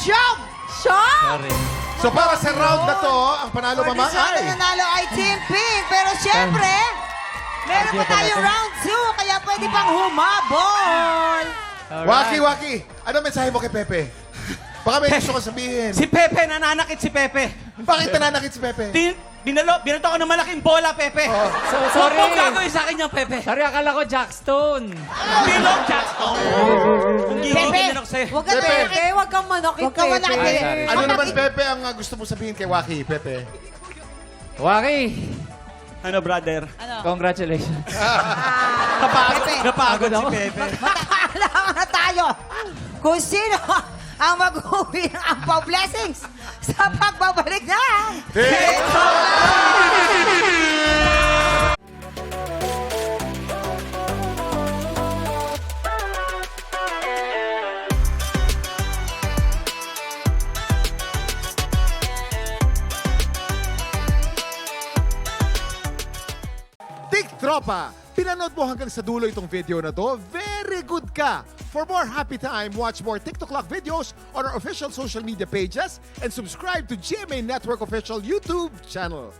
Siyam! Sorry. So para sa round na to, ang panalo For mama this round, ay... ang nanalo ay Team Pink. Pero syempre, meron pa tayong round 2, kaya pwede pang humabol. Waki, ano mensahe mo kay Pepe? Baka may gusto ko sabihin. Si Pepe, nananakit si Pepe. Bakit nananakit si Pepe? Binato ko ng malaking bola, Pepe. So, Huwag sorry. mong gagawin sa akin yung Pepe. Sorry, akala ko Jackstone. Bilog, Jackson. Kung gigigil ako sa'yo. Huwag ka Pepe. manakit. Okay, huwag kang manakit, Huwag kang manakit. Ay, sorry. Ano naman, Pepe, ang gusto mo sabihin kay Waki, Pepe? Waki, Ano, brother? congratulations. Napagod si ako. Pepe. Alam na tayo kung sino ang mag-uwi ng ampaw blessings sa pagbabalik ng Tik Tropa! Pinanood mo hanggang sa dulo itong video na to? Very good ka! For more happy time, watch more TikTok Clock videos on our official social media pages and subscribe to GMA Network official YouTube channel.